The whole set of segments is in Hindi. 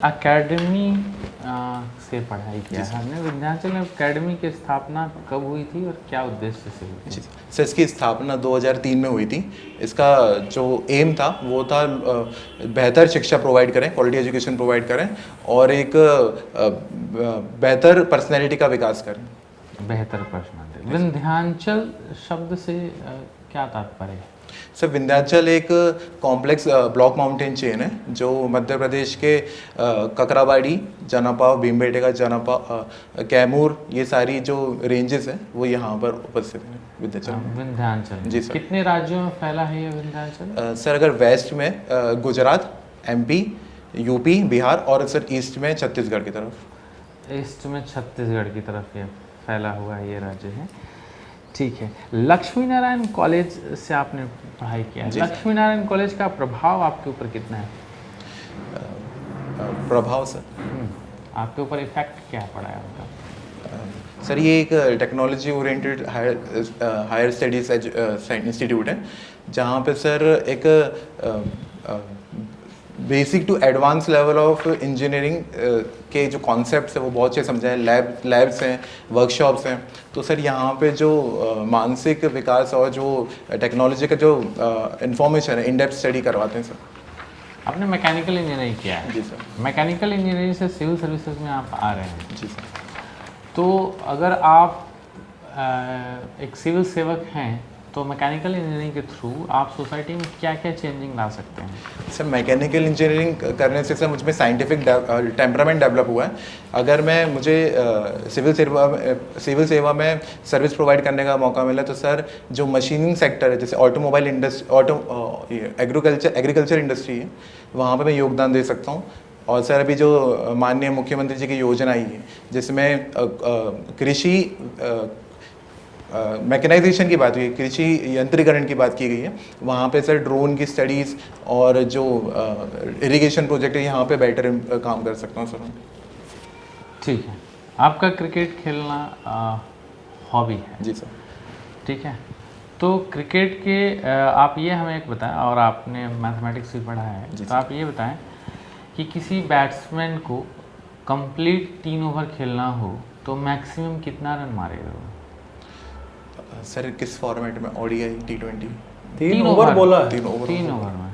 एकेडमी से पढ़ाई किया है हमने। विंध्याचल एकेडमी की स्थापना कब हुई थी और क्या उद्देश्य से हुई थी? सर इसकी स्थापना 2003 में हुई थी। इसका जो एम था वो था बेहतर शिक्षा प्रोवाइड करें, क्वालिटी एजुकेशन प्रोवाइड करें और एक बेहतर पर्सनैलिटी का विकास करें। बेहतर पर्सनैलिटी। विंध्याचल शब्द से क्या तात्पर्य है? सर विंध्याचल एक कॉम्प्लेक्स ब्लॉक माउंटेन चेन है जो मध्य प्रदेश के ककराबाड़ी, जनापा, भीमबेटका, जनापा, कैमूर, ये सारी जो रेंजेस हैं वो यहाँ पर उपस्थित हैं विंध्याचल। विंध्याचल जी सर। कितने राज्यों में फैला है ये विंध्याचल? सर अगर वेस्ट में गुजरात, एमपी, यूपी, बिहार और सर ईस्ट में छत्तीसगढ़ की तरफ। ईस्ट में छत्तीसगढ़ की तरफ ये फैला हुआ है, ये राज्य है। ठीक है। लक्ष्मी नारायण कॉलेज से आपने पढ़ाई किया है। लक्ष्मी नारायण कॉलेज का प्रभाव आपके ऊपर कितना है? प्रभाव सर आपके ऊपर इफेक्ट क्या पड़ा है उनका? सर ये एक technology oriented higher studies institute है जहाँ पे सर एक basic to advance level of engineering के जो कॉन्सेप्ट्स है वो बहुत अच्छे समझाए। लैब्स हैं, वर्कशॉप्स हैं। तो सर यहाँ पे जो मानसिक विकास और जो टेक्नोलॉजी का जो इंफॉर्मेशन है इन डेप्थ स्टडी करवाते हैं सर। आपने मैकेनिकल इंजीनियरिंग किया है? जी सर। मैकेनिकल इंजीनियरिंग से सिविल सर्विसेज में आप आ रहे हैं। जी सर। तो अगर आप एक सिविल सेवक हैं तो मैकेनिकल इंजीनियरिंग के थ्रू आप सोसाइटी में क्या क्या चेंजिंग ला सकते हैं? सर मैकेनिकल इंजीनियरिंग करने से सर मुझ में साइंटिफिक टेम्परामेंट डेवलप हुआ है। अगर मुझे सिविल सेवा में सर्विस प्रोवाइड करने का मौका मिला तो सर जो मशीनिंग सेक्टर है जैसे ऑटोमोबाइल इंडस्ट्री, एग्रीकल्चर इंडस्ट्री है वहाँ पर मैं योगदान दे सकता हूँ। और सर अभी जो माननीय मुख्यमंत्री जी की योजना आई है जिसमें कृषि मैकेनाइजेशन की बात हुई है, कृषि यंत्रीकरण की बात की गई है, वहाँ पे सर ड्रोन की स्टडीज़ और जो इरिगेशन प्रोजेक्ट है यहाँ पे बेटर काम कर सकता हूँ सर। ठीक है। आपका क्रिकेट खेलना हॉबी है? जी सर। ठीक है। तो क्रिकेट के आप ये हमें एक बताएं, और आपने मैथमेटिक्स भी पढ़ा है, तो आप ये बताएं कि किसी बैट्समैन को कंप्लीट 3 ओवर खेलना हो तो मैक्सिमम कितना रन मारेगा वो? सर किस फॉर्मेट में? ओडीआई, टी20? 3 ओवर बोला है। 3 ओवर। 3 ओवर में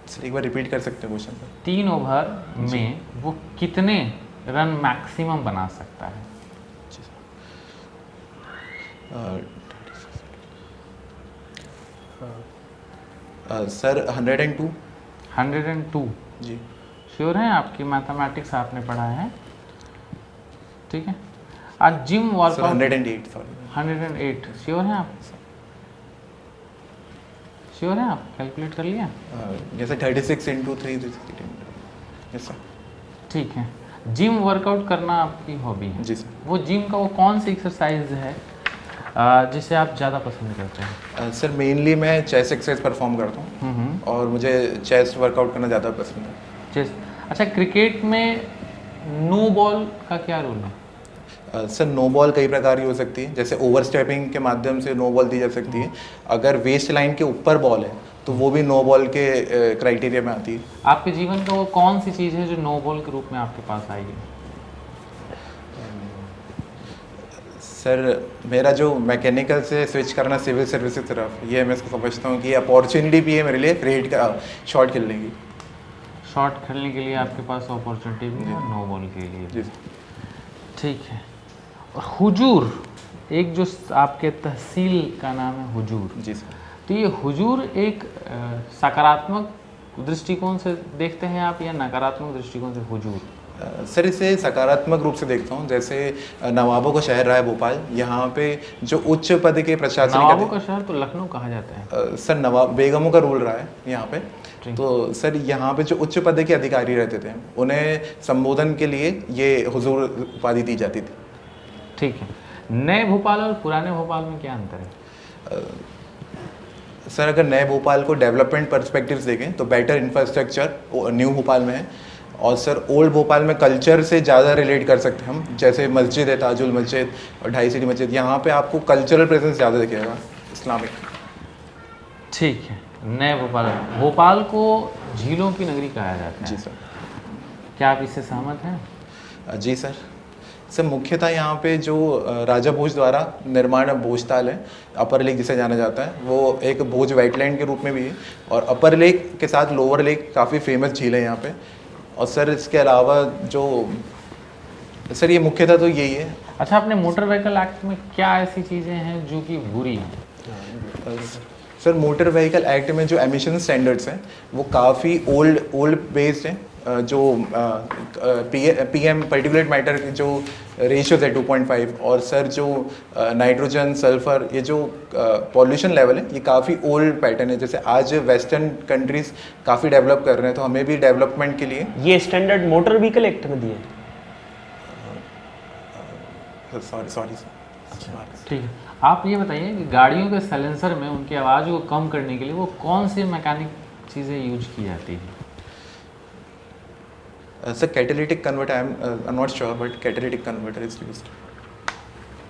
सर एक बार रिपीट कर सकते हैं क्वेश्चन? 3 ओवर में वो कितने रन मैक्सिमम बना सकता है? सर 102। 102? जी। श्योर हैं? आपकी मैथमेटिक्स आपने पढ़ा है? ठीक है। आज जिम वर्कआउट 108 सॉरी 108 श्योर हैं आप? श्योर हैं आप? कैलकुलेट कर लिया? जैसे 36 × 3 यस सर। ठीक है। जिम वर्कआउट करना आपकी हॉबी है? जी सर। वो जिम का वो कौन सी एक्सरसाइज है जिसे आप ज़्यादा पसंद करते हैं? सर मेनली मैं चेस्ट एक्सरसाइज परफॉर्म करता हूँ और मुझे चेस्ट वर्कआउट करना ज़्यादा पसंद है। चेस्ट। अच्छा, क्रिकेट में नो बॉल का क्या रोल है? सर नो बॉल कई प्रकार की हो सकती है, जैसे ओवर स्टेपिंग के माध्यम से नो बॉल दी जा सकती है। अगर वेस्ट लाइन के ऊपर बॉल है तो वो भी नो बॉल के क्राइटेरिया में आती है। आपके जीवन का वो कौन सी चीज़ है जो नो बॉल के रूप में आपके पास आई है? सर मेरा जो मैकेनिकल से स्विच करना सिविल सर्विस की तरफ, ये मैं इसको समझता हूँ कि अपॉर्चुनिटी भी है मेरे लिए क्रिएट का शॉट खेलने की। शॉट खेलने के लिए आपके पास अपॉर्चुनिटी भी है, नो बॉल के लिए भी। ठीक है। और हुजूर, एक जो आपके तहसील का नाम है हुजूर। जी सर। तो ये हुजूर एक सकारात्मक दृष्टिकोण से देखते हैं आप या नकारात्मक दृष्टिकोण से हुजूर? सर इसे सकारात्मक रूप से देखता हूँ। जैसे नवाबों का शहर रहा है भोपाल, यहाँ पे जो उच्च पद के प्रशासनिक नवाबों का शहर तो लखनऊ कहा जाता है। सर नवाब बेगमों का रूल रहा है यहाँ पे। तो सर यहाँ पे जो उच्च पद के अधिकारी रहते थे उन्हें संबोधन के लिए ये हुजूर उपाधि दी जाती थी। ठीक है। नए भोपाल और पुराने भोपाल में क्या अंतर है? सर अगर नए भोपाल को डेवलपमेंट पर्सपेक्टिव्स देखें तो बेटर इंफ्रास्ट्रक्चर न्यू भोपाल में है। और सर ओल्ड भोपाल में कल्चर से ज़्यादा रिलेट कर सकते हैं हम, जैसे मस्जिद है ताजुल मस्जिद और ढाई सिटी मस्जिद, यहाँ पे आपको कल्चरल प्रेजेंस ज़्यादा दिखेगा इस्लामिक। ठीक है। नए भोपाल। भोपाल को झीलों की नगरी कहा जाता है। जी सर। क्या आप इससे सहमत हैं? जी सर। सर मुख्यतः यहाँ पे जो राजा भोज द्वारा निर्माण भोजताल है, अपर लेक जिसे जाना जाता है, वो एक भोज वेटलैंड के रूप में भी है, और अपर लेक के साथ लोअर लेक काफ़ी फेमस झील है यहाँ पे। और सर इसके अलावा जो सर ये मुख्यतः तो यही है। अच्छा, अपने मोटर व्हीकल एक्ट में क्या ऐसी चीज़ें हैं जो कि बुरी हैं? सर मोटर व्हीकल एक्ट में जो एमिशन स्टैंडर्ड्स हैं वो काफ़ी ओल्ड बेस्ड हैं। जो पीएम पर्टिकुलेट मैटर की जो रेशियोज है 2.5, और सर जो नाइट्रोजन सल्फर ये जो पॉल्यूशन लेवल है ये काफ़ी ओल्ड पैटर्न है। जैसे आज वेस्टर्न कंट्रीज काफ़ी डेवलप कर रहे हैं, तो हमें भी डेवलपमेंट के लिए ये स्टैंडर्ड मोटर व्हीकल एक्ट में दिए। सॉरी ठीक है, आप ये बताइए कि गाड़ियों के साइलेंसर में उनकी आवाज़ को कम करने के लिए वो कौन सी मैकेनिक चीज़ें यूज की जाती हैं? Sir catalytic converter, I am not sure, but catalytic converter is used.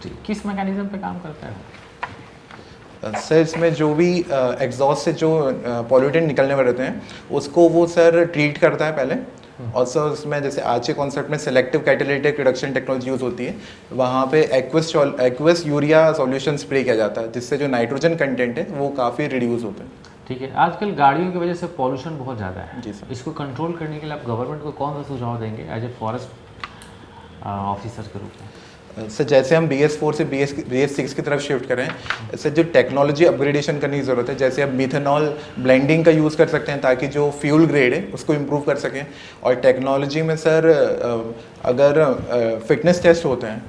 ठीक, किस मैकेनिज्म पे काम करता है? सर इसमें जो भी एग्जॉस्ट से जो पॉल्यूटेंट निकलने वाले रहते हैं उसको वो सर ट्रीट करता है पहले, और सर उसमें जैसे आज के कॉन्सेप्ट में selective catalytic reduction technology use होती है, वहाँ पे एक्वस यूरिया सॉल्यूशन स्प्रे किया जाता है, जिससे जो नाइट्रोजन कंटेंट है वो काफ़ी रिड्यूस होते हैं। ठीक है, आजकल गाड़ियों की वजह से पॉल्यूशन बहुत ज़्यादा है। जी सर। इसको कंट्रोल करने के लिए आप गवर्नमेंट को कौन सा सुझाव देंगे एज ए फॉरेस्ट ऑफिसर के रूप में? सर जैसे हम BS4 से BS6 की तरफ शिफ्ट करें, सर जो टेक्नोलॉजी अपग्रेडेशन करने की ज़रूरत है। जैसे अब मिथेनॉल ब्लेंडिंग का यूज़ कर सकते हैं ताकि जो फ्यूल ग्रेड है उसको इम्प्रूव कर सकें, और टेक्नोलॉजी में सर अगर फिटनेस टेस्ट होते हैं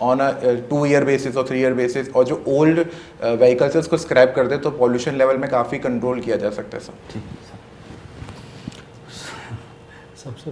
ऑन अ 2 ईयर बेसिस और 3 ईयर बेसिस, और जो ओल्ड व्हीकल्स है उसको स्क्रैप कर दे, तो पॉल्यूशन लेवल में काफ़ी कंट्रोल किया जा सकता है सर। ठीक है सर। सबसे